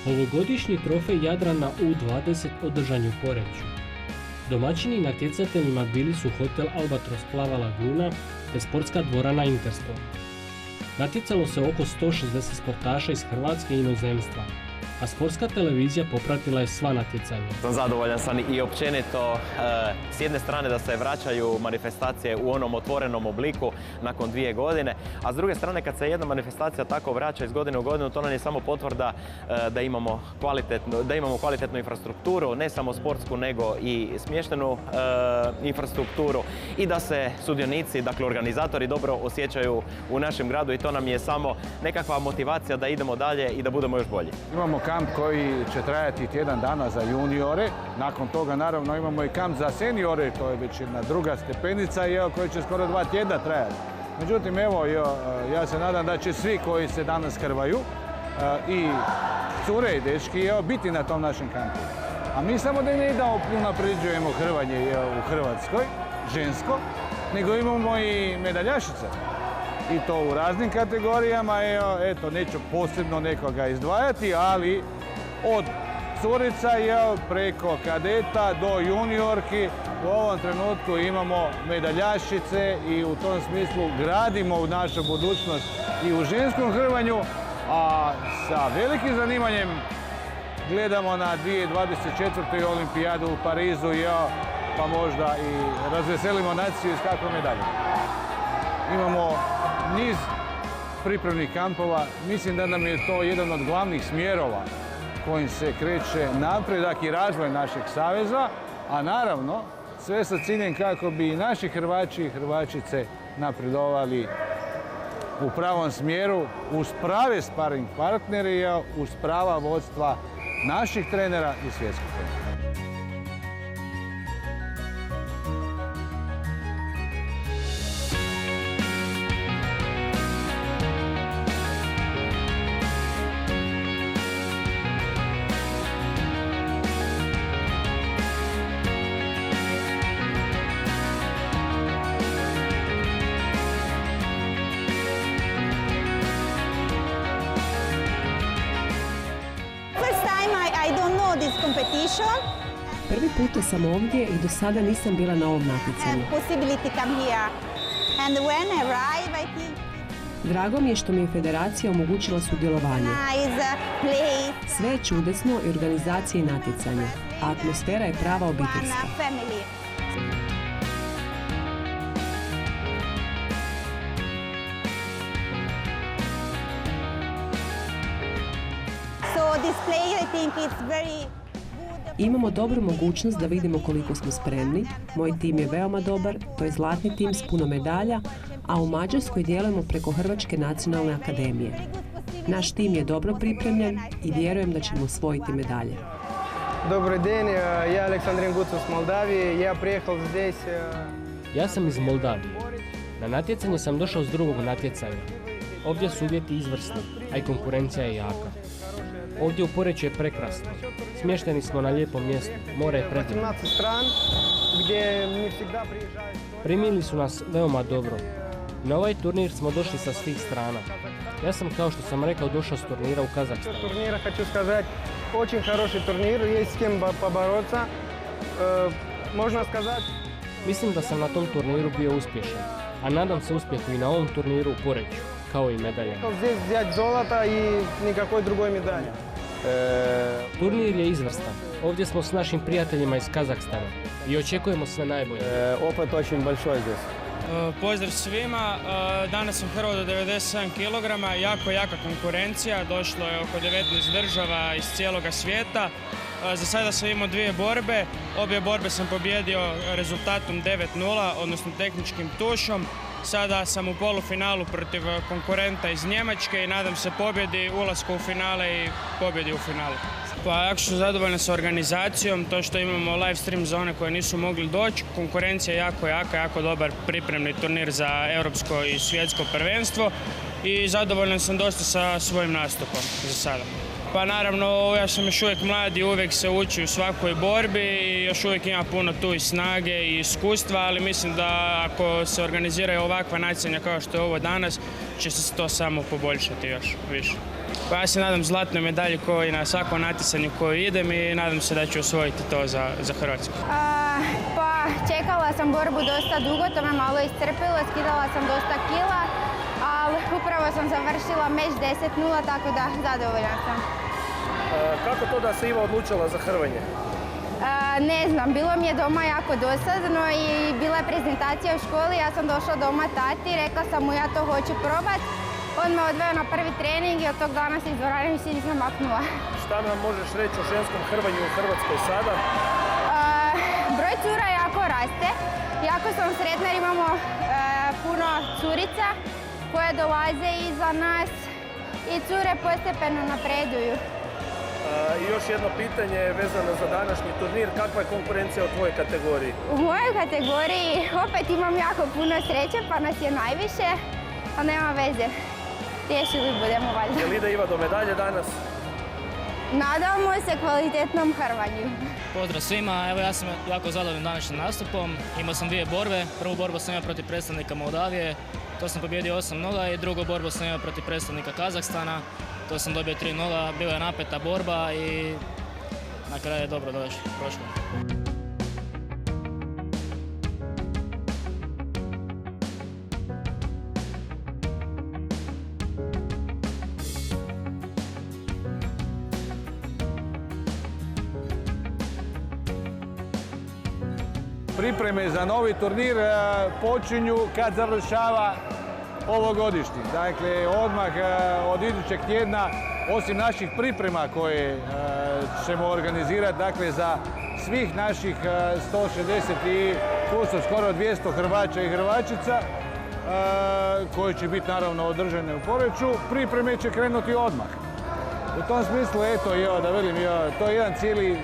Ovogodišnji trofej Jadrana U20 održan je u Poreču. Domaćini natjecateljima bili su hotel Albatros Plava Laguna te sportska dvorana Intersport. Natjecalo se oko 160 sportaša iz Hrvatske i inozemstva, a sportska televizija popratila je sva natjecanja. Zadovoljan sam i općenito s jedne strane da se vraćaju manifestacije u onom otvorenom obliku nakon 2 godine, a s druge strane kad se jedna manifestacija tako vraća iz godine u godinu, to nam je samo potvrda da imamo kvalitetnu infrastrukturu, ne samo sportsku nego i smještenu infrastrukturu i da se sudionici, dakle organizatori dobro osjećaju u našem gradu i to nam je samo nekakva motivacija da idemo dalje i da budemo još bolji. Imamo kamp koji će trajati tjedan dana za juniore. Nakon toga naravno imamo i kamp za seniore, to je već jedna druga stepenica koja će skoro 2 tjedna trajati. Međutim, evo, ja se nadam da će svi koji se danas hrvaju i cure i dečki biti na tom našem kampu. A mi samo da ne da unapređujemo hrvanje u Hrvatskoj, žensko, nego imamo i medaljašice. I to u raznim kategorijama, eto, neću posebno nekoga izdvajati, ali od curica preko kadeta do juniorki u ovom trenutku imamo medaljašice i u tom smislu gradimo u našu budućnost i u ženskom hrvanju, a sa velikim zanimanjem gledamo na 2024. olimpijadu u Parizu, pa možda i razveselimo naciju iz kakve medalje. Imamo niz pripremnih kampova. Mislim da nam je to jedan od glavnih smjerova kojim se kreće napredak i razvoj našeg saveza, a naravno sve sa ciljem kako bi i naši Hrvači i Hrvačice napredovali u pravom smjeru uz prave sparing partnere, uz prava vodstva naših trenera i svjetskog trenera. Prvi put sam ovdje i do sada nisam bila na ovom natjecanju. Drago mi je što mi je federacija omogućila sudjelovanje. Sve je čudesno i organizacija i natjecanje, a atmosfera je prava obiteljska. Imamo dobru mogućnost da vidimo koliko smo spremni. Moj tim je veoma dobar, to je zlatni tim s puno medalja, a u Mađarskoj djelujemo preko Hrvatske nacionalne akademije. Naš tim je dobro pripremljen i vjerujem da ćemo osvojiti medalje. Dobar dan, ja Aleksandrin Gucov s Moldavije, ja prijehal zdесь. Ja sam iz Moldavije. Na natjecanje sam došao s drugog natjecanja. Ovdje su uvjeti izvrsni, a i konkurencija je jaka. Ovdje u Poreču je prekrasno. Smješteni smo na lijepom mjestu, more je predivno. Primili su nas veoma dobro. Na ovaj turnir smo došli sa svih strana. Ja sam, kao što sam rekao, došao s turnira u Kazahstan. Turnira, hoću skazati, очень хороший турнир, есть с кем побороться. Можно сказать. Mislim da sam na tom turniru bio uspješan, a nadam se uspjehu i na ovom turniru u Poreču, kao i medalje. Здесь взять золото и никакой другой медали. Turnir je izvrstan. Ovdje smo s našim prijateljima iz Kazahstana i očekujemo sve najbolje. Opet очень большой здесь. Pozdrav svima, danas sam hrvao do 97 kg, jako jaka konkurencija, došlo je oko 19 država iz cijeloga svijeta. Za sada sam imao 2 borbe, obje borbe sam pobjedio rezultatom 9-0, odnosno tehničkim tušom. Sada sam u polufinalu protiv konkurenta iz Njemačke i nadam se pobjedi, ulasku u finale i pobjedi u finalu. Pa jako sam zadovoljan sa organizacijom, to što imamo live stream za one koje nisu mogli doći, konkurencija je jako dobar pripremni turnir za europsko i svjetsko prvenstvo i zadovoljan sam dosta sa svojim nastupom za sada. Pa naravno, ja sam još uvijek mlad i uvijek se uči u svakoj borbi i još uvijek ima puno tu i snage i iskustva, ali mislim da ako se organiziraju ovakva natjecanja kao što je ovo danas, će se to samo poboljšati još više. Pa ja se nadam zlatnoj medalji kao i na svakom natjecanju koju idem i nadam se da ću osvojiti to za Hrvatsku. Pa čekala sam borbu dosta dugo, to me malo iscrpilo, skidala sam dosta kila, ali upravo sam završila meč 10-0, tako da zadovoljna sam. Kako to da se Iva odlučila za hrvanje? Ne znam, bilo mi je doma jako dosadno i bila je prezentacija u školi, ja sam došla doma tati, rekla sam mu ja to hoću probat. On me odveo na prvi trening i od tog dana se iz dvorane više nisam maknula. Šta nam možeš reći o ženskom hrvanju u Hrvatskoj sada? Broj cura jako raste. Jako sam sretna jer imamo puno curica koje dolaze iza nas i cure postepeno napreduju. I još jedno pitanje vezano za današnji turnir. Kakva je konkurencija u tvojoj kategoriji? U mojoj kategoriji opet imam jako puno sreće pa nas je najviše, ali nema veze. Riješili budemo valjda. Je li ide Iva do medalje danas? Nadamo se kvalitetnom hrvanju. Pozdrav svima, evo ja sam jako zadovoljan današnjim nastupom. Imao sam 2 borbe. Prvu borbu sam imao protiv predstavnika Moldavije, to sam pobjedio 8-0 i drugu borbu sam imao protiv predstavnika Kazahstana, to sam dobio 3-0. Bila je napeta borba i na kraju je dobro prošlo. Pripreme za novi turnir počinju kad završava ovogodišnji. Dakle, odmah od idućeg tjedna, osim naših priprema koje ćemo organizirati, dakle, za svih naših 160 i skoro 200 Hrvaća i Hrvačica, koji će biti naravno održane u Poreču, pripreme će krenuti odmah. U tom smislu, eto, da velim, to je jedan cijeli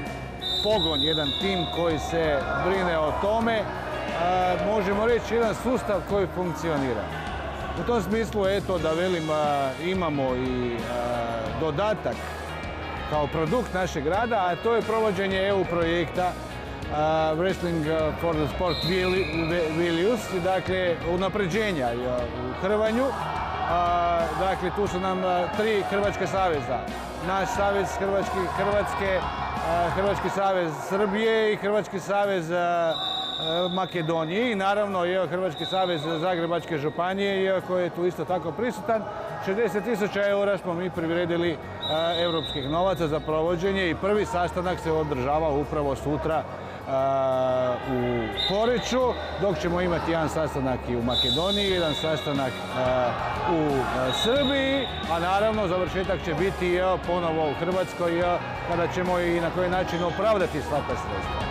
pogon, jedan tim koji se brine o tome, možemo reći jedan sustav koji funkcionira. U tom smislu, eto, da velim, imamo i dodatak kao produkt našeg rada, a to je provođenje EU projekta Wrestling for the Sport Values, dakle, unapređenja u hrvanju. Dakle, tu su nam 3 hrvačke saveza. Naš savez Hrvatske, Hrvatski savez Srbije i Hrvatski savez Makedonije i naravno Hrvatski savez Zagrebačke županije koji je tu isto tako prisutan. 60.000 eura smo mi priredili europskih novaca za provođenje i prvi sastanak se održava upravo sutra u Poreču, dok ćemo imati jedan sastanak i u Makedoniji, jedan sastanak u Srbiji, a naravno završetak će biti ponovo u Hrvatskoj kada ćemo i na koji način opravdati sva ta sredstva.